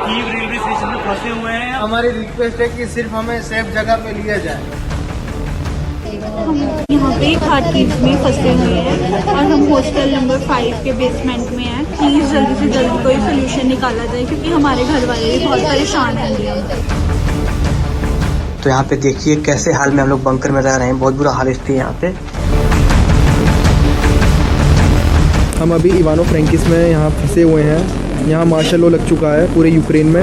Kyiv railway station में फंसे हुए हैं। हमारी रिक्वेस्ट है कि सिर्फ हमें सेफ जगह पे लिया जाए। हम यहाँ पे खाटकीव में फंसे हुए हैं और हम हॉस्टल नंबर 5 के बेसमेंट में हैं। प्लीज़ जल्दी से जल्दी कोई सोल्यूशन निकाला जाए क्योंकि हमारे घर वाले भी बहुत परेशान हैं। तो यहाँ पे देखिए कैसे हाल में हम लोग बंकर में रह रहे हैं, बहुत बुरा हाल स्थिति है यहाँ पे। हम अभी इवानो फ्रैंकिस में यहाँ फंसे हुए हैं। यहाँ मार्शल लॉ लग चुका है पूरे यूक्रेन में।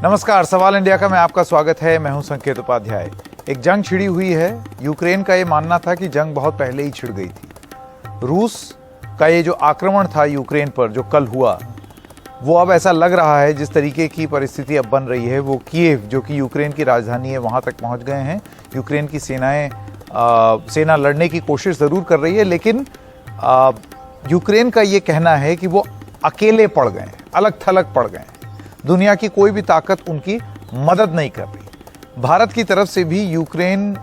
नमस्कार, सवाल इंडिया का में आपका स्वागत है। मैं हूं संकेत उपाध्याय। एक जंग छिड़ी हुई है। यूक्रेन का ये मानना था कि जंग बहुत पहले ही छिड़ गई थी। रूस का ये जो आक्रमण था यूक्रेन पर जो कल हुआ, वो अब ऐसा लग रहा है जिस तरीके की परिस्थिति अब बन रही है, वो कीव जो कि यूक्रेन की राजधानी है वहां तक पहुंच गए हैं। यूक्रेन की सेना लड़ने की कोशिश जरूर कर रही है, लेकिन यूक्रेन का ये कहना है कि वो अकेले पड़ गए हैं, अलग थलग पड़ गए हैं। दुनिया की कोई भी ताकत उनकी मदद नहीं कर रही। भारत की तरफ से भी यूक्रेन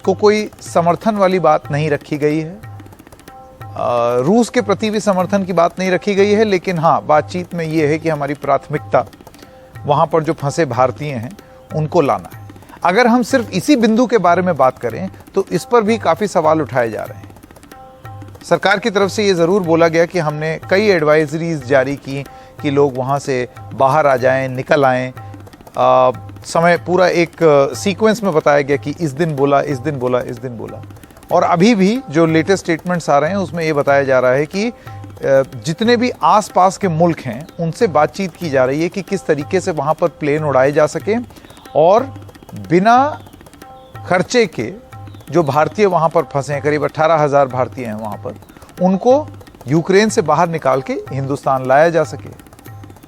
को कोई समर्थन वाली बात नहीं रखी गई है। रूस के प्रति भी समर्थन की बात नहीं रखी गई है, लेकिन हाँ, बातचीत में ये है कि हमारी प्राथमिकता वहाँ पर जो फंसे भारतीय हैं उनको लाना है। अगर हम सिर्फ इसी बिंदु के बारे में बात करें तो इस पर भी काफ़ी सवाल उठाए जा रहे हैं। सरकार की तरफ से ये ज़रूर बोला गया कि हमने कई एडवाइजरीज जारी की कि लोग वहाँ से बाहर आ जाएं, निकल आएं। समय पूरा एक सीक्वेंस में बताया गया कि इस दिन बोला, इस दिन बोला, इस दिन बोला। और अभी भी जो लेटेस्ट स्टेटमेंट्स आ रहे हैं उसमें ये बताया जा रहा है कि जितने भी आसपास के मुल्क हैं उनसे बातचीत की जा रही है कि किस तरीके से वहाँ पर प्लेन उड़ाए जा सकें और बिना खर्चे के जो भारतीय वहाँ पर फंसे हैं, करीब 18,000 भारतीय हैं वहाँ पर, उनको यूक्रेन से बाहर निकाल के हिंदुस्तान लाया जा सके।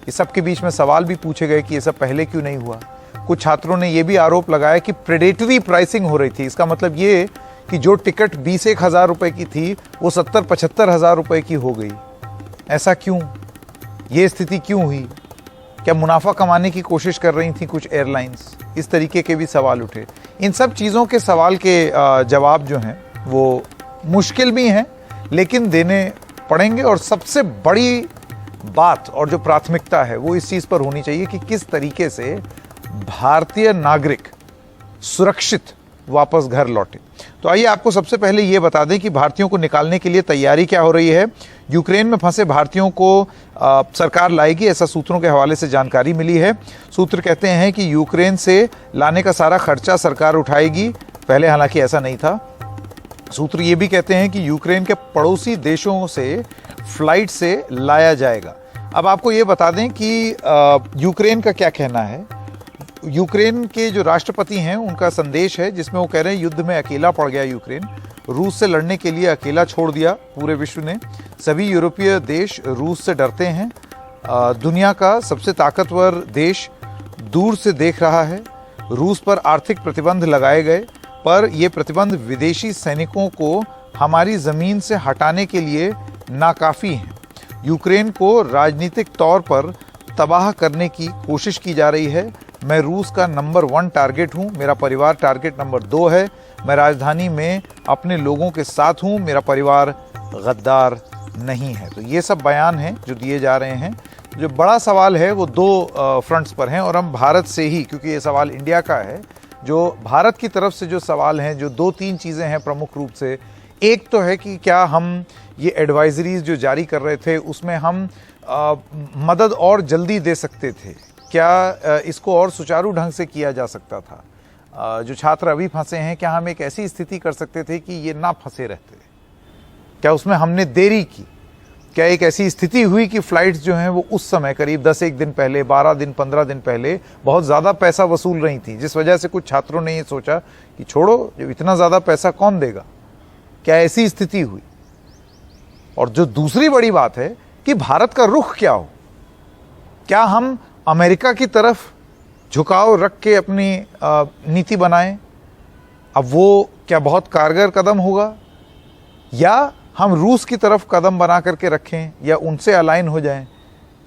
इस सब के बीच में सवाल भी पूछे गए कि ये सब पहले क्यों नहीं हुआ। कुछ छात्रों ने ये भी आरोप लगाया कि प्रेडेटरी प्राइसिंग हो रही थी। इसका मतलब ये कि जो टिकट 20-1 हज़ार रुपए की थी वो 70-75 हज़ार रुपए की हो गई। ऐसा क्यों? ये स्थिति क्यों हुई? क्या मुनाफा कमाने की कोशिश कर रही थी कुछ एयरलाइंस? इस तरीके के भी सवाल उठे। इन सब चीज़ों के सवाल के जवाब जो हैं वो मुश्किल भी हैं, लेकिन देने पड़ेंगे। और सबसे बड़ी बात और जो प्राथमिकता है वो इस चीज़ पर होनी चाहिए कि किस तरीके से भारतीय नागरिक सुरक्षित वापस घर लौटे। तो आइए आपको सबसे पहले ये बता दें कि भारतीयों को निकालने के लिए तैयारी क्या हो रही है। यूक्रेन में फंसे भारतीयों को सरकार लाएगी, ऐसा सूत्रों के हवाले से जानकारी मिली है। सूत्र कहते हैं कि यूक्रेन से लाने का सारा खर्चा सरकार उठाएगी। पहले हालांकि ऐसा नहीं था। सूत्र ये भी कहते हैं कि यूक्रेन के पड़ोसी देशों से फ्लाइट से लाया जाएगा। अब आपको ये बता दें कि यूक्रेन का क्या कहना है। यूक्रेन के जो राष्ट्रपति हैं उनका संदेश है जिसमें वो कह रहे हैं युद्ध में अकेला पड़ गया यूक्रेन, रूस से लड़ने के लिए अकेला छोड़ दिया पूरे विश्व ने। सभी यूरोपीय देश रूस से डरते हैं। दुनिया का सबसे ताकतवर देश दूर से देख रहा है। रूस पर आर्थिक प्रतिबंध लगाए गए, पर ये प्रतिबंध विदेशी सैनिकों को हमारी ज़मीन से हटाने के लिए नाकाफ़ी हैं। यूक्रेन को राजनीतिक तौर पर तबाह करने की कोशिश की जा रही है। मैं रूस का नंबर 1 टारगेट हूँ, मेरा परिवार टारगेट नंबर 2 है। मैं राजधानी में अपने लोगों के साथ हूँ, मेरा परिवार गद्दार नहीं है। तो ये सब बयान हैं जो दिए जा रहे हैं। जो बड़ा सवाल है वो 2 फ्रंट्स पर हैं और हम भारत से ही, क्योंकि ये सवाल इंडिया का है, जो भारत की तरफ से जो सवाल हैं, जो 2-3 चीज़ें हैं प्रमुख रूप से। एक तो है कि क्या हम ये एडवाइजरीज जो जारी कर रहे थे उसमें हम मदद और जल्दी दे सकते थे? क्या इसको और सुचारू ढंग से किया जा सकता था? जो छात्र अभी फंसे हैं, क्या हम एक ऐसी स्थिति कर सकते थे कि ये ना फंसे रहते? क्या उसमें हमने देरी की? क्या एक ऐसी स्थिति हुई कि फ्लाइट्स जो हैं वो उस समय करीब 10-1 दिन पहले, 12 दिन, 15 दिन पहले बहुत ज़्यादा पैसा वसूल रही थी, जिस वजह से कुछ छात्रों ने ये सोचा कि छोड़ो, जो इतना ज़्यादा पैसा कौन देगा? क्या ऐसी स्थिति हुई? और जो दूसरी बड़ी बात है कि भारत का रुख क्या हो। क्या हम अमेरिका की तरफ झुकाव रख के अपनी नीति बनाएं? अब वो क्या बहुत कारगर कदम होगा, या हम रूस की तरफ कदम बना करके रखें या उनसे अलाइन हो जाएं?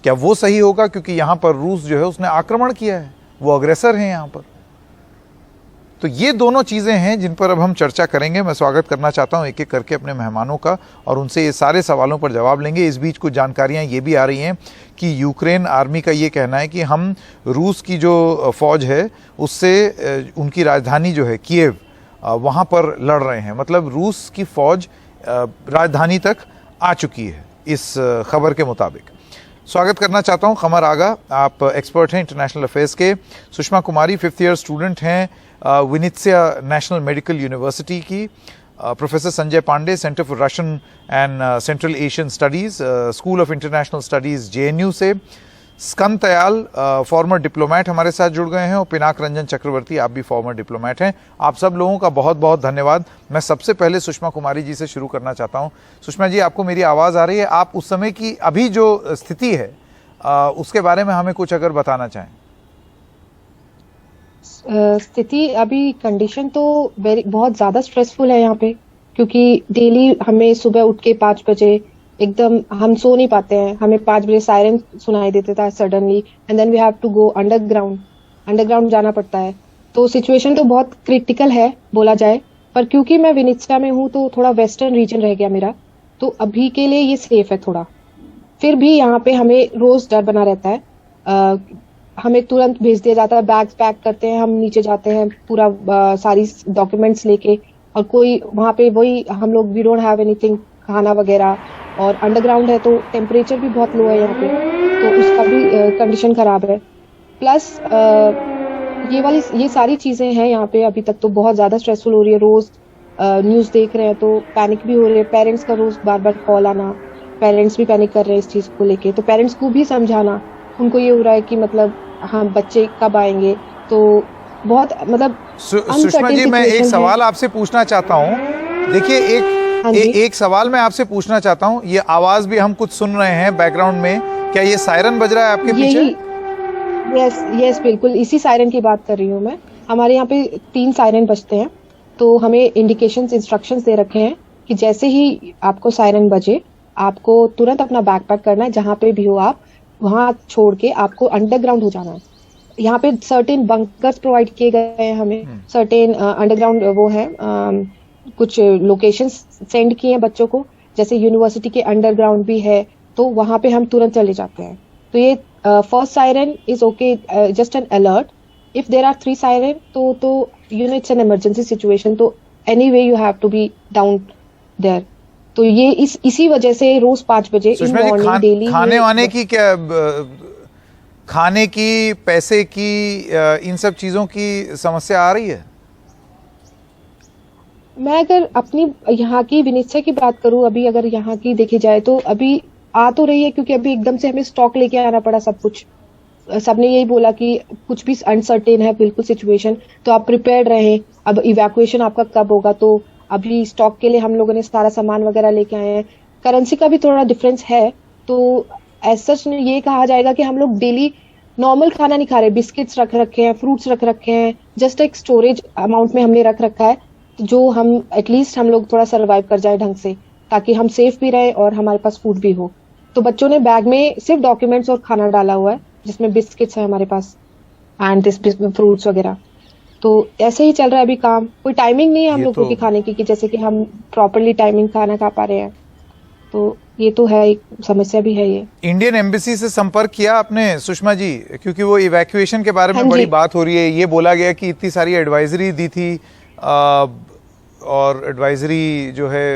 क्या वो सही होगा? क्योंकि यहाँ पर रूस जो है उसने आक्रमण किया है, वो अग्रेसर हैं यहाँ पर। तो ये दोनों चीजें हैं जिन पर अब हम चर्चा करेंगे। मैं स्वागत करना चाहता हूं एक एक करके अपने मेहमानों का और उनसे ये सारे सवालों पर जवाब लेंगे। इस बीच कुछ जानकारियां ये भी आ रही हैं कि यूक्रेन आर्मी का ये कहना है कि हम रूस की जो फौज है उससे उनकी राजधानी जो है कीव, वहाँ पर लड़ रहे हैं। मतलब रूस की फौज राजधानी तक आ चुकी है इस खबर के मुताबिक। स्वागत करना चाहता हूं कमर आगा, आप एक्सपर्ट हैं इंटरनेशनल अफेयर्स के। Sushma Kumari 5th year student हैं विनित्सिया नेशनल मेडिकल यूनिवर्सिटी की। Professor Sanjay Pandey, centre for Russian and Central Asian studies, school of international studies JNU से। स्कंद तयाल फॉर्मर डिप्लोमेट हमारे साथ जुड़ गए हैं और पिनाक रंजन चक्रवर्ती, आप भी फॉर्मर डिप्लोमेट हैं। आप सब लोगों का बहुत बहुत धन्यवाद। मैं सबसे पहले सुषमा कुमारी जी से शुरू करना चाहता हूं। सुषमा जी, आपको मेरी आवाज़ आ रही है? आप उस समय की अभी जो स्थिति है उसके बारे में हमें कुछ अगर बताना चाहें। स्थिति अभी कंडीशन तो बहुत ज़्यादा स्ट्रेसफुल है यहाँ पे, क्योंकि डेली हमें सुबह उठ के 5 बजे एकदम हम सो नहीं पाते हैं। हमें 5 बजे सायरन सुनाई देता था suddenly, and then we have to go underground जाना पड़ता है। तो सिचुएशन तो बहुत क्रिटिकल है बोला जाए, पर क्योंकि मैं विनित्सिया में हूँ तो थोड़ा वेस्टर्न रीजन रह गया मेरा, तो अभी के लिए ये सेफ है थोड़ा। फिर भी यहाँ पे हमें रोज डर बना रहता है। हमें तुरंत भेज दिया जाता है, बैग्स पैक करते हैं, हम नीचे जाते हैं पूरा सारी डॉक्यूमेंट्स लेके, और कोई वहाँ पे वही हम लोग वी डोंट हैव एनीथिंग, खाना वगैरह, और अंडरग्राउंड है तो टेम्परेचर भी बहुत लो है यहाँ पे, तो उसका भी कंडीशन खराब है। प्लस ये सारी चीजें हैं यहाँ पे। अभी तक तो बहुत ज्यादा स्ट्रेसफुल हो रही है। रोज न्यूज देख रहे हैं तो पैनिक भी हो रही है। पेरेंट्स का रोज बार बार कॉल आना, पेरेंट्स भी पैनिक कर रहे हैं इस चीज को लेके। तो पेरेंट्स को भी समझाना, उनको ये हो रहा है कि मतलब हाँ बच्चे कब आएंगे, तो बहुत मतलब सुषमा जी, मैं एक सवाल आपसे पूछना चाहता हूँ। देखिए एक सवाल मैं आपसे पूछना चाहता हूँ। ये आवाज भी हम कुछ सुन रहे हैं बैकग्राउंड में, क्या ये सायरन बज रहा है आपके पीछे? यस बिल्कुल, इसी सायरन की बात कर रही हूँ मैं। हमारे यहाँ पे 3 सायरन बजते हैं, तो हमें इंस्ट्रक्शंस दे रखे हैं कि जैसे ही आपको सायरन बजे आपको तुरंत अपना बैग पैक करना है, जहाँ पे भी हो आप वहाँ छोड़ के आपको अंडरग्राउंड हो जाना है। यहाँ पे सर्टेन बंकर्स प्रोवाइड किए गए हैं हमें, सर्टेन अंडरग्राउंड वो है, कुछ लोकेशंस सेंड किए हैं बच्चों को, जैसे यूनिवर्सिटी के अंडरग्राउंड भी है, तो वहां पे हम तुरंत चले जाते हैं। तो ये first siren is okay, just an alert. If there are 3 siren तो you know it's an emergency situation, तो anyway you have to be down there. तो ये इसी वजह से रोज 5 बजे इन मॉर्निंग डेली खाने वाने की क्या, खाने की, पैसे की, इन सब चीजों की समस्या आ रही है? मैं अगर अपनी यहाँ की विनित्सिया की बात करूँ, अभी अगर यहाँ की देखी जाए तो अभी आ तो रही है, क्योंकि अभी एकदम से हमें स्टॉक लेके आना पड़ा सब कुछ। सबने यही बोला कि कुछ भी अनसर्टेन है बिल्कुल सिचुएशन, तो आप प्रिपेयर्ड रहें। अब इवैक्यूएशन आपका कब होगा, तो अभी स्टॉक के लिए हम लोगों ने सारा सामान वगैरह लेके आए हैं। करेंसी का भी थोड़ा डिफरेंस है, तो एज सच ये कहा जाएगा कि हम लोग डेली नॉर्मल खाना नहीं खा रहे। बिस्किट्स रख रखे हैं, फ्रूट्स रख रखे हैं, जस्ट एक स्टोरेज अमाउंट में हमने रख रखा है, जो हम एटलीस्ट हम लोग थोड़ा सर्वाइव कर जाए ढंग से, ताकि हम सेफ भी रहे और हमारे पास फूड भी हो। तो बच्चों ने बैग में सिर्फ डॉक्यूमेंट्स और खाना डाला हुआ है, जिसमें बिस्किट्स है हमारे पास एंड दिस फ्रूट्स वगैरह। तो ऐसे ही चल रहा है अभी काम। कोई टाइमिंग नहीं है हम लोगों की खाने की, कि जैसे कि हम प्रॉपरली टाइमिंग खाना खा पा रहे हैं। तो ये तो है, एक समस्या भी है ये। इंडियन एम्बेसी से संपर्क किया आपने सुषमा जी? क्योंकि वो इवैक्यूएशन के बारे में बड़ी बात हो रही है। ये बोला गया कि इतनी सारी एडवाइजरी दी थी, और एडवाइजरी जो है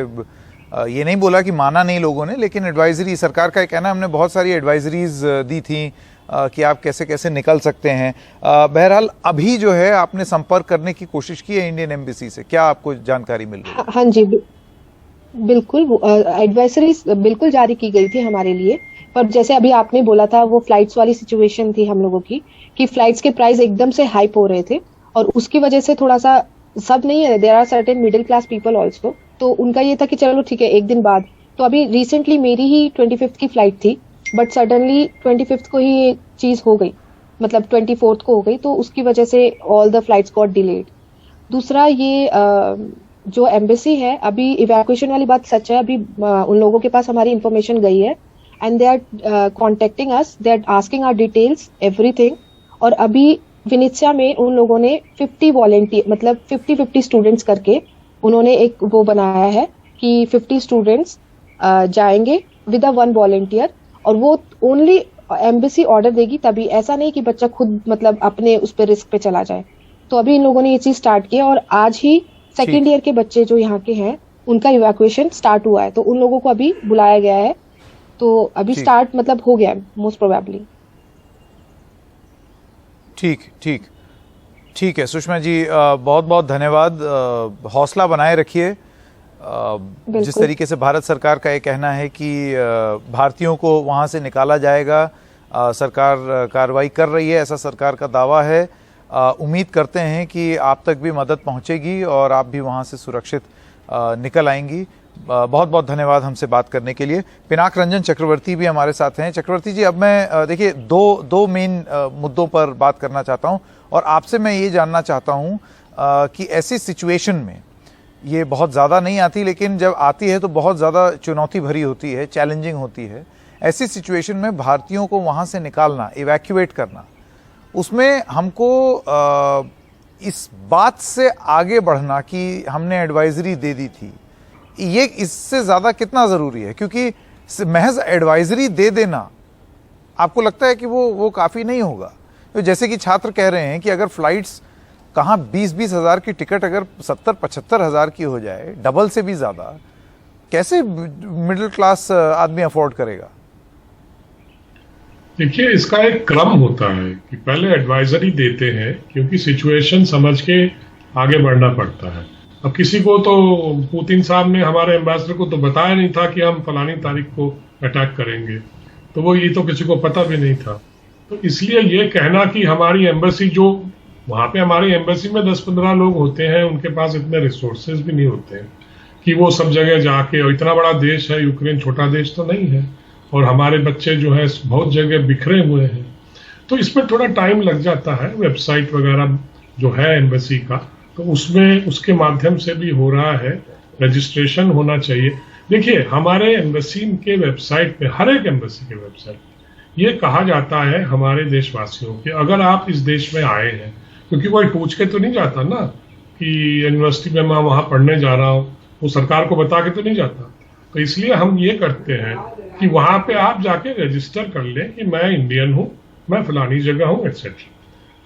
ये नहीं बोला कि माना नहीं लोगों ने, लेकिन एडवाइजरी सरकार का कहना है हमने बहुत सारी एडवाइजरीज दी थी कि आप कैसे कैसे निकल सकते हैं। बहरहाल अभी जो है आपने संपर्क करने की कोशिश की है इंडियन एम्बेसी से, क्या आपको जानकारी मिल रही है? हाँ जी बिल्कुल, एडवाइजरी बिल्कुल जारी की गई थी हमारे लिए, पर जैसे अभी आपने बोला था वो फ्लाइट्स वाली सिचुएशन थी हम लोगों की, कि फ्लाइट्स के प्राइस एकदम से हाइप हो रहे थे, और उसकी वजह से थोड़ा सा सब नहीं है, there are certain middle class people also, तो उनका ये था कि चलो ठीक है एक दिन बाद। तो अभी रिसेंटली मेरी ही 25th की फ्लाइट थी, बट सडनली 25th को ही ये चीज हो गई, मतलब 24th को हो गई, तो उसकी वजह से all the flights got delayed. दूसरा ये जो एम्बेसी है, अभी इवैक्यूएशन वाली बात सच है, अभी उन लोगों के पास हमारी इंफॉर्मेशन गई है, and they are contacting us, they are asking our details everything. और अभी विनित्सिया में उन लोगों ने 50 वॉलेंटियर मतलब 50-50 स्टूडेंट्स करके उन्होंने एक वो बनाया है कि 50 स्टूडेंट्स जाएंगे विद 1 वॉलेंटियर, और वो ओनली एम्बेसी ऑर्डर देगी तभी, ऐसा नहीं कि बच्चा खुद मतलब अपने उस पर रिस्क पे चला जाए। तो अभी इन लोगों ने ये चीज स्टार्ट की है और आज ही सेकेंड ईयर के बच्चे जो यहाँ के हैं उनका इवैक्यूएशन स्टार्ट हुआ है, तो उन लोगों को अभी बुलाया गया है। तो अभी स्टार्ट मतलब हो गया मोस्ट प्रोबेबली। ठीक है सुषमा जी, बहुत बहुत धन्यवाद। हौसला बनाए रखिए। जिस तरीके से भारत सरकार का ये कहना है कि भारतीयों को वहां से निकाला जाएगा, सरकार कार्रवाई कर रही है, ऐसा सरकार का दावा है। उम्मीद करते हैं कि आप तक भी मदद पहुंचेगी और आप भी वहां से सुरक्षित निकल आएंगी। बहुत बहुत धन्यवाद हमसे बात करने के लिए। पिनाक रंजन चक्रवर्ती भी हमारे साथ हैं। चक्रवर्ती जी, अब मैं देखिए दो मेन मुद्दों पर बात करना चाहता हूं और आपसे मैं ये जानना चाहता हूं कि ऐसी सिचुएशन में, ये बहुत ज़्यादा नहीं आती लेकिन जब आती है तो बहुत ज़्यादा चुनौती भरी होती है, चैलेंजिंग होती है। ऐसी सिचुएशन में भारतीयों को वहाँ से निकालना, इवैक्यूएट करना, उसमें हमको इस बात से आगे बढ़ना कि हमने एडवाइजरी दे दी थी, ये इससे ज़्यादा कितना ज़रूरी है? क्योंकि महज एडवाइजरी दे देना, आपको लगता है कि वो काफ़ी नहीं होगा? तो जैसे कि छात्र कह रहे हैं कि अगर फ्लाइट्स कहाँ 20-20 हज़ार की टिकट अगर 70-75 हज़ार की हो जाए, डबल से भी ज़्यादा, कैसे मिडिल क्लास आदमी अफोर्ड करेगा? देखिए, इसका एक क्रम होता है कि पहले एडवाइजरी देते हैं क्योंकि सिचुएशन समझ के आगे बढ़ना पड़ता है। अब किसी को तो पुतिन साहब ने, हमारे एम्बेसडर को तो बताया नहीं था कि हम फलानी तारीख को अटैक करेंगे, तो वो ये तो किसी को पता भी नहीं था। तो इसलिए ये कहना कि हमारी एम्बेसी, जो वहां पे हमारी एम्बेसी में 10-15 लोग होते हैं, उनके पास इतने रिसोर्सेज भी नहीं होते हैं कि वो सब जगह जाके, और इतना बड़ा देश है यूक्रेन, छोटा देश तो नहीं है, और हमारे बच्चे जो है बहुत जगह बिखरे हुए हैं, तो इसमें थोड़ा टाइम लग जाता है। वेबसाइट वगैरह जो है एम्बेसी का, तो उसमें उसके माध्यम से भी हो रहा है, रजिस्ट्रेशन होना चाहिए। देखिए, हमारे एम्बेसी के वेबसाइट पे, हर एक एम्बेसी के वेबसाइट ये कहा जाता है हमारे देशवासियों के, अगर आप इस देश में आए हैं, क्योंकि कोई पूछ के तो नहीं जाता ना कि यूनिवर्सिटी में मैं वहां पढ़ने जा रहा हूँ, वो सरकार को बता के तो नहीं जाता। तो इसलिए हम ये करते हैं कि वहां पे आप जाके रजिस्टर कर लें कि मैं इंडियन हूँ, मैं फलानी जगह हूँ, एक्सेट्रा।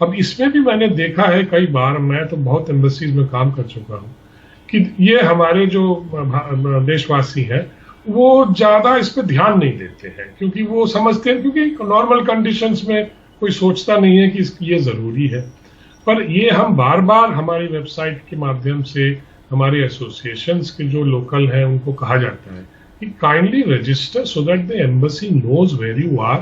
अब इसमें भी मैंने देखा है कई बार, मैं तो बहुत एम्बेसीज में काम कर चुका हूँ, कि ये हमारे जो देशवासी हैं वो ज्यादा इस पे ध्यान नहीं देते हैं, क्योंकि वो समझते हैं, क्योंकि नॉर्मल कंडीशंस में कोई सोचता नहीं है कि ये जरूरी है। पर ये हम बार बार हमारी वेबसाइट के माध्यम से, हमारे एसोसिएशंस के जो लोकल हैं, उनको कहा जाता है कि kindly register so that the embassy knows where you are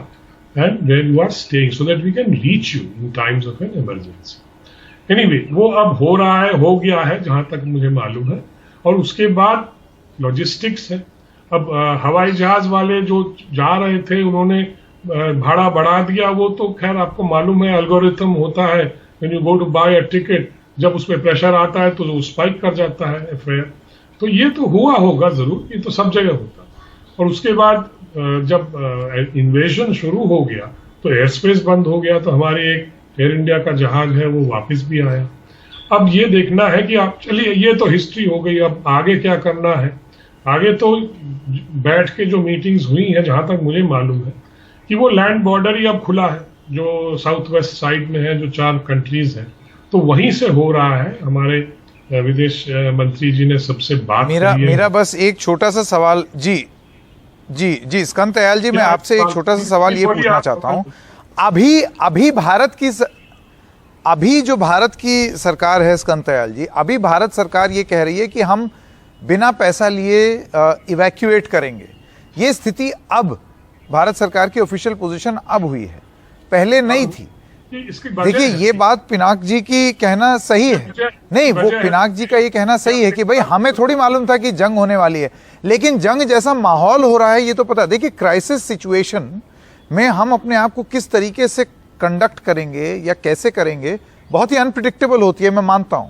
and where you are staying, so that we can reach you in times of an emergency. Anyway, वो अब हो रहा है, हो गया है जहां तक मुझे मालूम है। और उसके बाद लॉजिस्टिक्स है। अब हवाई जहाज वाले जो जा रहे थे, उन्होंने भाड़ा बढ़ा दिया। वो तो खैर आपको मालूम है, एल्गोरिथम होता है, when you go to buy a ticket, जब उसमें प्रेशर आता है तो वो स्पाइक कर जाता है फेयर। तो ये तो हुआ होगा जरूर, ये तो सब जगह होता है। और उसके बाद जब इन्वेजन शुरू हो गया तो एयर स्पेस बंद हो गया, तो हमारे एक एयर इंडिया का जहाज है वो वापस भी आया। अब ये देखना है कि आप, चलिए ये तो हिस्ट्री हो गई, अब आगे क्या करना है। आगे तो बैठ के जो मीटिंग्स हुई हैं, जहां तक मुझे मालूम है कि वो लैंड बॉर्डर ही अब खुला है, जो साउथ वेस्ट साइड में है, जो 4 कंट्रीज हैं, तो वहीं से हो रहा है। हमारे विदेश मंत्री जी ने सबसे बात मेरा बस एक छोटा सा सवाल, जी स्कंद दयाल जी, मैं आपसे एक छोटा सा सवाल ये पूछना चाहता हूँ। अभी जो भारत की सरकार है स्कंद दयाल जी, अभी भारत सरकार ये कह रही है कि हम बिना पैसा लिए इवैक्यूएट करेंगे। ये स्थिति अब भारत सरकार की ऑफिशियल पोजीशन अब हुई है, पहले नहीं थी। देखिए, ये बात पिनाक जी की कहना सही है, नहीं, वो पिनाक जी का ये कहना सही है कि भाई हमें थोड़ी मालूम था कि जंग होने वाली है, लेकिन जंग जैसा माहौल हो रहा है ये तो पता। देखिए, क्राइसिस सिचुएशन में हम अपने आप को किस तरीके से कंडक्ट करेंगे या कैसे करेंगे, बहुत ही अनप्रिडिक्टेबल होती है, मैं मानता हूं।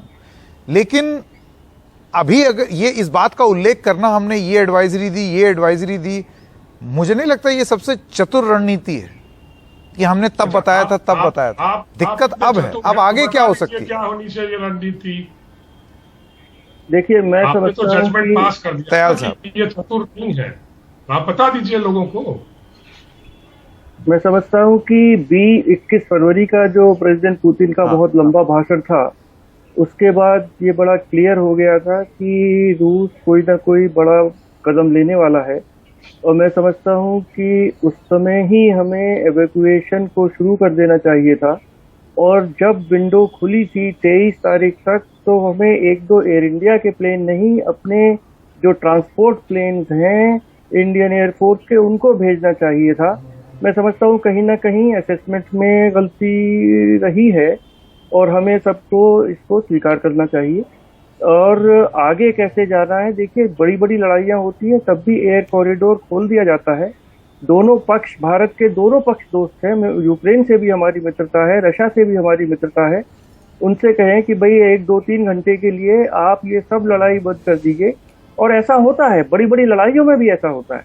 लेकिन अभी अगर ये इस बात का उल्लेख करना, हमने ये एडवाइजरी दी, मुझे नहीं लगता ये सबसे चतुर रणनीति है कि हमने तब बताया था, तब बताया था। दिक्कत अब है, अब आगे क्या हो सकती है? क्या होनी चाहिए रणनीति? देखिए, मैं आपने तो समझता हूँ जजमेंट पास कर दिया दयाल कि साहब, ये चतुर नहीं है, आप बता दीजिए लोगों को। मैं समझता हूँ कि 21 फरवरी का जो प्रेसिडेंट पुतिन का बहुत लंबा भाषण था, उसके बाद ये बड़ा क्लियर हो गया था कि रूस कोई ना कोई बड़ा कदम लेने वाला है। और मैं समझता हूँ कि उस समय ही हमें एवैक्यूएशन को शुरू कर देना चाहिए था। और जब विंडो खुली थी 23 तारीख तक, तो हमें एक दो एयर इंडिया के प्लेन नहीं, अपने जो ट्रांसपोर्ट प्लेन्स हैं इंडियन एयरफोर्स के, उनको भेजना चाहिए था। मैं समझता हूँ कहीं ना कहीं असेसमेंट में गलती रही है और हमें सबको इसको स्वीकार करना चाहिए। और आगे कैसे जाना है, देखिए, बड़ी बड़ी लड़ाइयाँ होती हैं तब भी एयर कॉरिडोर खोल दिया जाता है। दोनों पक्ष, भारत के दोनों पक्ष दोस्त हैं। यूक्रेन से भी हमारी मित्रता है, रशिया से भी हमारी मित्रता है। उनसे कहें कि भाई 1-2-3 घंटे के लिए आप ये सब लड़ाई बंद कर दीजिए। और ऐसा होता है, बड़ी बड़ी लड़ाइयों में भी ऐसा होता है।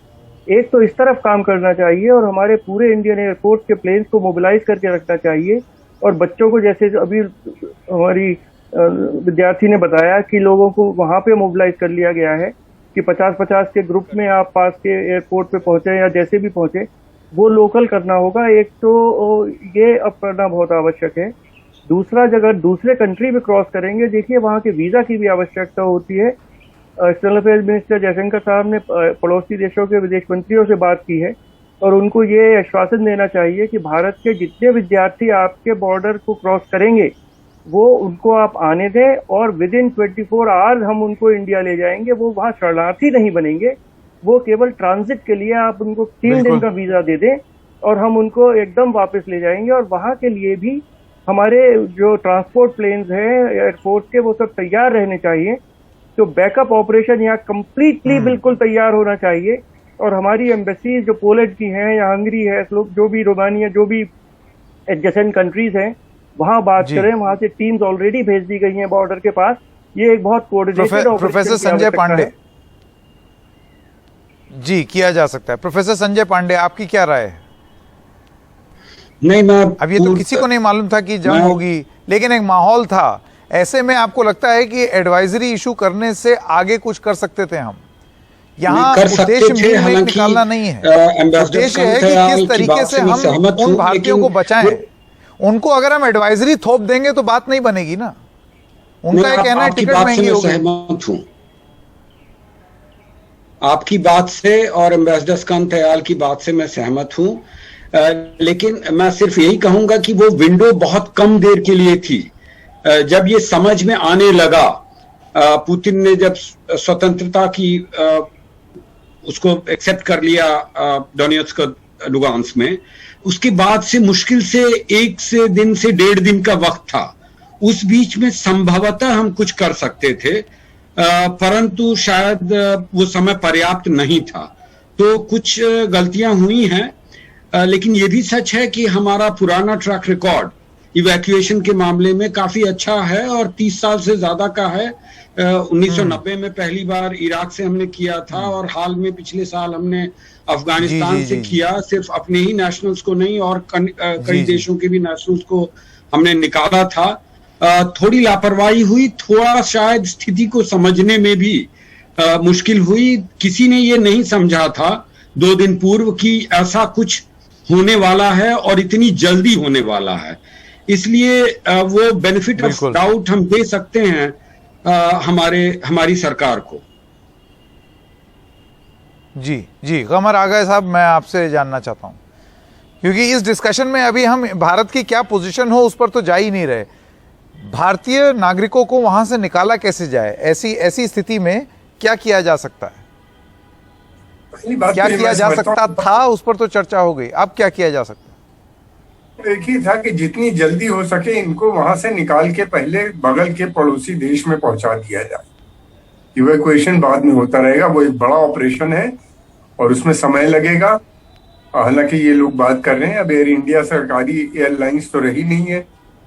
एक तो इस तरफ काम करना चाहिए और हमारे पूरे इंडियन एयरफोर्स के प्लेन्स को मोबिलाइज करके रखना चाहिए। और बच्चों को, जैसे अभी हमारी विद्यार्थी ने बताया कि लोगों को वहां पे मोबिलाइज कर लिया गया है कि 50-50 के ग्रुप में आप पास के एयरपोर्ट पे पहुंचे या जैसे भी पहुंचे, वो लोकल करना होगा। एक तो ये अब करना बहुत आवश्यक है। दूसरा, जगह दूसरे कंट्री में क्रॉस करेंगे, देखिए वहाँ के वीजा की भी आवश्यकता होती है। एक्सटर्नल अफेयर्स मिनिस्टर जयशंकर साहब ने पड़ोसी देशों के विदेश मंत्रियों से बात की है और उनको ये आश्वासन देना चाहिए कि भारत के जितने विद्यार्थी आपके बॉर्डर को क्रॉस करेंगे, वो उनको आप आने दें और विद इन 24 आवर्स हम उनको इंडिया ले जाएंगे। वो वहाँ शरणार्थी नहीं बनेंगे, वो केवल ट्रांजिट के लिए आप उनको 3 दिन का वीजा दे दें और हम उनको एकदम वापस ले जाएंगे। और वहाँ के लिए भी हमारे जो ट्रांसपोर्ट प्लेन्स हैं एयरफोर्स के, वो सब तैयार रहने चाहिए। तो बैकअप ऑपरेशन यहाँ कंप्लीटली बिल्कुल तैयार होना चाहिए। और हमारी एम्बेसीज जो पोलैंड की हैं या हंगरी है, जो भी रोमानिया, जो भी एडजेसेंट कंट्रीज हैं, वहां बात करें। वहां से टीम्स ऑलरेडी भेज दी गई हैं बॉर्डर के पास। ये एक बहुत कोऑर्डिनेटेड प्रोफेसर संजय पांडे जी, किया जा सकता है। प्रोफेसर संजय पांडे, आपकी क्या राय है? नहीं, मैं अब ये तो किसी को नहीं मालूम था कि जंग होगी, लेकिन एक माहौल था। ऐसे में आपको लगता है कि एडवाइजरी इशू करने से आगे कुछ कर सकते थे हम? यहाँ उद्देश्य मील निकालना नहीं है, उद्देश्य है कि किस तरीके से हम उन भारतीयों को बचाएं। उनको अगर हम एडवाइजरी थोप देंगे तो बात नहीं बनेगी ना। उनका ये कहना है टिकट महंगी होगी। सहमत हूं आपकी बात से और एम्बेसडर स्कंद दयाल की बात से मैं सहमत हूं। लेकिन मैं सिर्फ यही कहूंगा कि वो विंडो बहुत कम देर के लिए थी। जब ये समझ में आने लगा, पुतिन ने जब स्वतंत्रता की उसको एक्सेप्ट कर लिया डोनेट्स्क लुगांस्क में, उसके बाद से मुश्किल से 1 दिन से 1.5 दिन का वक्त था। उस बीच में संभवतः हम कुछ कर सकते थे, परंतु शायद वो समय पर्याप्त नहीं था। तो कुछ गलतियां हुई हैं, लेकिन ये भी सच है कि हमारा पुराना ट्रैक रिकॉर्ड इवैक्यूएशन के मामले में काफी अच्छा है और 30 साल से ज्यादा का है। 1990 में पहली बार इराक से हमने किया था और हाल में पिछले साल हमने अफगानिस्तान से किया। सिर्फ अपने ही नेशनल्स को नहीं और कई देशों के भी नेशनल्स को हमने निकाला था। थोड़ी लापरवाही हुई, थोड़ा शायद स्थिति को समझने में भी मुश्किल हुई। किसी ने ये नहीं समझा था 2 दिन पूर्व कि ऐसा कुछ होने वाला है और इतनी जल्दी होने वाला है। इसलिए वो बेनिफिट ऑफ डाउट हम दे सकते हैं हमारी सरकार को। जी कमर आगा साहब, मैं आपसे जानना चाहता हूं, क्योंकि इस डिस्कशन में अभी हम भारत की क्या पोजीशन हो उस पर तो जा ही नहीं रहे। भारतीय नागरिकों को वहां से निकाला कैसे जाए? ऐसी स्थिति में क्या किया जा सकता है? क्या किया जा सकता था उस पर तो चर्चा हो गई, अब क्या किया जा सकता है? एक ही था कि जितनी जल्दी हो सके इनको वहां से निकाल के पहले बगल के पड़ोसी देश में पहुंचा दिया जाए। इवैक्यूएशन बाद में होता रहेगा, वो एक बड़ा ऑपरेशन है और उसमें समय लगेगा। हालांकि ये लोग बात कर रहे हैं, अब एयर इंडिया सरकारी एयरलाइंस तो रही नहीं है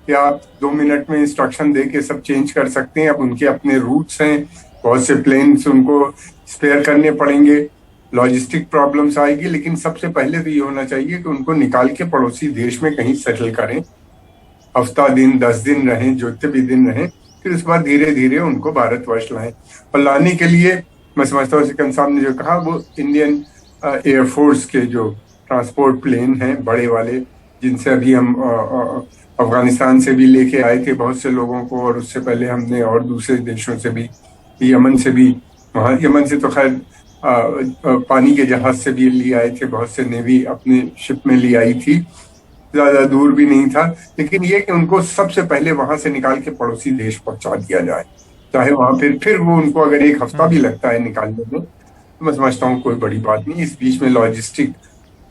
कि आप 2 मिनट में इंस्ट्रक्शन दे के सब चेंज कर सकते हैं। अब उनके अपने रूट्स हैं, बहुत से प्लेन्स उनको स्पेयर करने पड़ेंगे। लॉजिस्टिक प्रॉब्लम्स आएगी, लेकिन सबसे पहले तो ये होना चाहिए कि उनको निकाल के पड़ोसी देश में कहीं सेटल करें, हफ्ता दिन 10 दिन रहें, जितने भी दिन रहें, फिर उसके बाद धीरे धीरे उनको भारतवर्ष लाएं। और लाने के लिए मैं समझता हूँ सिकंद साहब ने जो कहा, वो इंडियन एयरफोर्स के जो ट्रांसपोर्ट प्लेन हैं बड़े वाले, जिनसे अभी हम अफगानिस्तान से भी लेके आए थे बहुत से लोगों को, और उससे पहले हमने और दूसरे देशों से भी, यमन से भी, वहाँ यमन से तो खैर पानी के जहाज से भी ले आए थे, बहुत से नेवी अपने शिप में ले आई थी, ज्यादा दूर भी नहीं था। लेकिन ये कि उनको सबसे पहले वहां से निकाल के पड़ोसी देश पहुंचा दिया जाए, चाहे वहां फिर वो उनको अगर एक हफ्ता भी लगता है निकालने में, तो मैं समझता हूँ कोई बड़ी बात नहीं। इस बीच में लॉजिस्टिक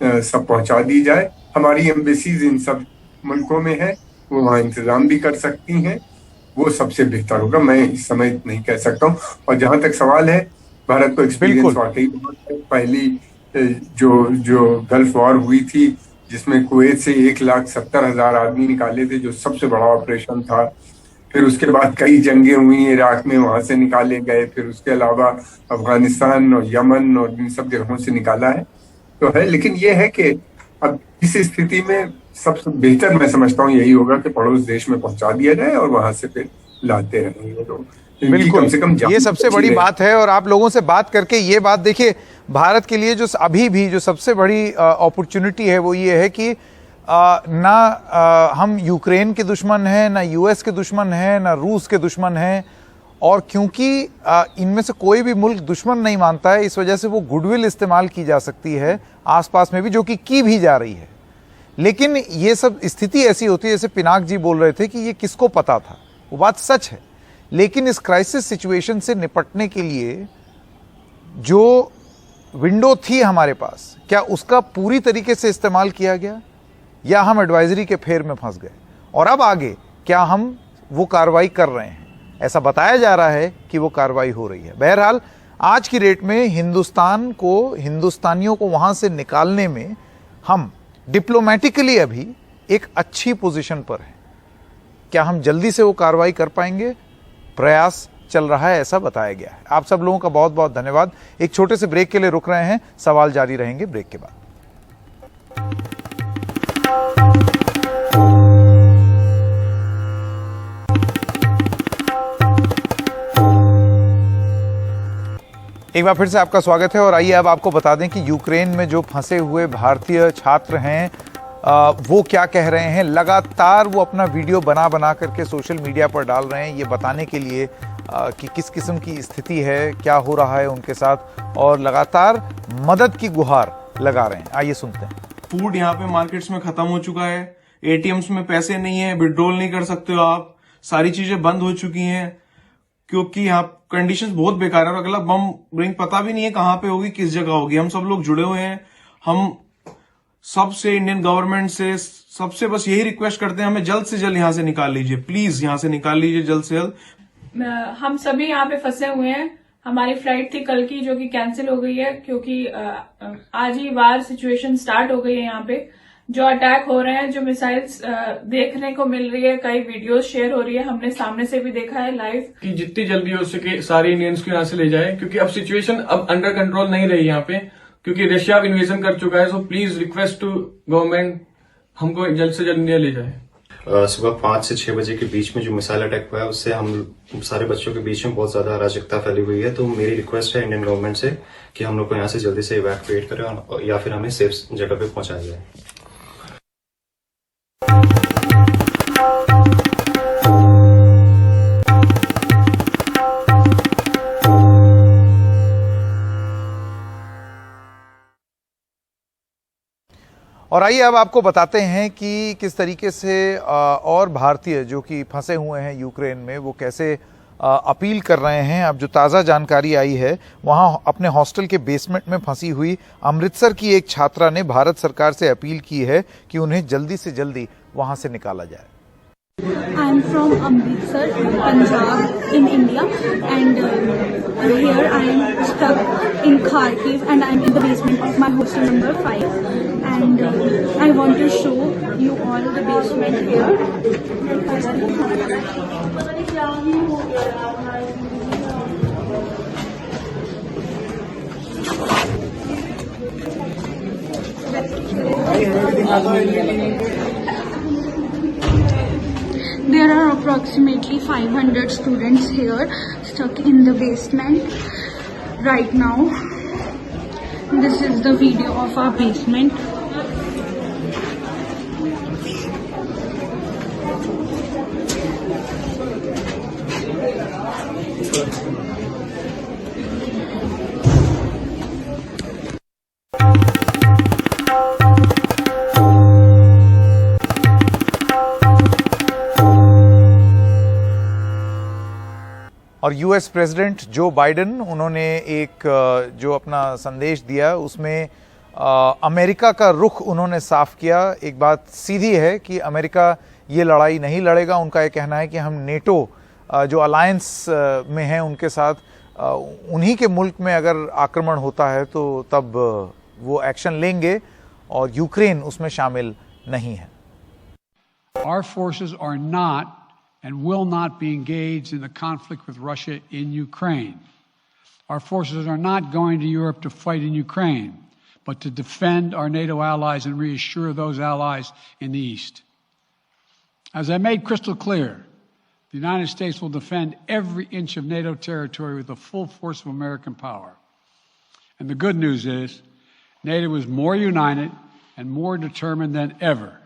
सब पहुंचा दी जाए। हमारी एम्बेसीज इन सब मुल्कों में है, वो वहाँ इंतजाम भी कर सकती हैं, वो सबसे बेहतर होगा। मैं इस समय नहीं कह सकता हूँ। और जहां तक सवाल है, भारत को एक्सपीरियंस वाकई बहुत है। पहली जो गल्फ वॉर हुई थी, जिसमें कुवैत से 1,70,000 आदमी निकाले थे, जो सबसे बड़ा ऑपरेशन था। फिर उसके बाद कई जंगें हुई इराक में, वहां से निकाले गए। फिर उसके अलावा अफगानिस्तान और यमन और इन सब जगहों से निकाला है तो है। लेकिन ये है कि अब इस स्थिति में सबसे बेहतर मैं समझता हूँ यही होगा कि पड़ोस देश में पहुंचा दिया जाए और वहां से फिर लाते रहेंगे लोग। बिल्कुल, कम से कम ये सबसे बड़ी बात है। और आप लोगों से बात करके ये बात देखिए, भारत के लिए जो अभी भी जो सबसे बड़ी अपॉर्चुनिटी है वो ये है कि ना हम यूक्रेन के दुश्मन हैं, ना यूएस के दुश्मन हैं, ना रूस के दुश्मन हैं। और क्योंकि इनमें से कोई भी मुल्क दुश्मन नहीं मानता है, इस वजह से वो गुडविल इस्तेमाल की जा सकती है आसपास में भी, जो कि की भी जा रही है। लेकिन ये सब स्थिति ऐसी होती है, जैसे पिनाक जी बोल रहे थे कि ये किसको पता था, वो बात सच है। लेकिन इस क्राइसिस सिचुएशन से निपटने के लिए जो विंडो थी हमारे पास, क्या उसका पूरी तरीके से इस्तेमाल किया गया, या हम एडवाइजरी के फेर में फंस गए? और अब आगे क्या हम वो कार्रवाई कर रहे हैं? ऐसा बताया जा रहा है कि वो कार्रवाई हो रही है। बहरहाल आज की डेट में हिंदुस्तानियों को वहां से निकालने में हम डिप्लोमेटिकली अभी एक अच्छी पोजीशन पर हैं। क्या हम जल्दी से वो कार्रवाई कर पाएंगे? प्रयास चल रहा है, ऐसा बताया गया है। आप सब लोगों का बहुत बहुत धन्यवाद। एक छोटे से ब्रेक के लिए रुक रहे हैं, सवाल जारी रहेंगे ब्रेक के बाद। एक बार फिर से आपका स्वागत है। और आइए अब आपको बता दें कि यूक्रेन में जो फंसे हुए भारतीय छात्र हैं वो क्या कह रहे हैं। लगातार वो अपना वीडियो बना करके सोशल मीडिया पर डाल रहे हैं, ये बताने के लिए कि किस किस्म की स्थिति है, क्या हो रहा है उनके साथ, और लगातार मदद की गुहार लगा रहे हैं। आइए सुनते हैं। फूड यहाँ पे मार्केट्स में खत्म हो चुका है, एटीएम्स में पैसे नहीं है, विड्रॉल नहीं कर सकते हो आप, सारी चीजें बंद हो चुकी हैं क्योंकि यहाँ कंडीशंस बहुत बेकार है। और अगला बम ब्रिंग पता भी नहीं है कहाँ पे होगी, किस जगह होगी। हम सब लोग जुड़े हुए हैं, हम सबसे, इंडियन गवर्नमेंट से, सबसे बस यही रिक्वेस्ट करते हैं, हमें जल्द से जल्द यहाँ से निकाल लीजिए, प्लीज यहाँ से निकाल लीजिए जल्द से जल्द। हम सभी यहाँ पे फंसे हुए हैं। हमारी फ्लाइट थी कल की जो कि कैंसिल हो गई है क्योंकि आज ही वार सिचुएशन स्टार्ट हो गई है। यहाँ पे जो अटैक हो रहे हैं, जो मिसाइल्स देखने को मिल रही है, कई वीडियोस शेयर हो रही है, हमने सामने से भी देखा है लाइव। कि जितनी जल्दी हो सके सारे इंडियंस को यहाँ से ले जाए क्योंकि अब सिचुएशन अब अंडर कंट्रोल नहीं रही यहाँ पे, क्योंकि रशिया अब इन्वेजन कर चुका है। So please request to government, हमको जल्द से जल्द इंडिया ले जाए। सुबह 5 से 6 बजे के बीच में जो मिसाइल अटैक हुआ है उससे हम सारे बच्चों के बीच में बहुत ज्यादा अराजकता फैली हुई है। तो मेरी रिक्वेस्ट है इंडियन गवर्नमेंट से कि हम लोग को यहाँ से जल्दी से इवैक्यूएट करें या फिर हमें सेफ जगह पे पहुंचाया जाए। और आइए अब आपको बताते हैं कि किस तरीके से और भारतीय जो कि फंसे हुए हैं यूक्रेन में, वो कैसे अपील कर रहे हैं। अब जो ताज़ा जानकारी आई है, वहां अपने हॉस्टल के बेसमेंट में फंसी हुई अमृतसर की एक छात्रा ने भारत सरकार से अपील की है कि उन्हें जल्दी से जल्दी वहां से निकाला जाए। I am from Amritsar, Punjab, in India, and here I am stuck in Kharkiv, and I am in the basement of my hostel number 5, and I want to show you all the basement here. There are approximately 500 students here stuck in the basement right now. This is the video of our basement. और US president Joe Biden, उन्होंने एक जो अपना संदेश दिया उसमें America का रुख उन्होंने साफ किया। एक बात सीधी है कि अमेरिका ये लड़ाई नहीं लड़ेगा। उनका ये कहना है कि हम नेटो जो अलायंस में हैं उनके साथ, उन्हीं के मुल्क में अगर आक्रमण होता है तो तब वो एक्शन लेंगे और यूक्रेन उसमें शामिल नहीं है। Our forces are not and will not be engaged in the conflict with Russia in Ukraine. Our forces are not going to Europe to fight in Ukraine, but to defend our NATO allies and reassure those allies in the East. As I made crystal clear, the United States will defend every inch of NATO territory with the full force of American power. And the good news is, NATO is more united and more determined than ever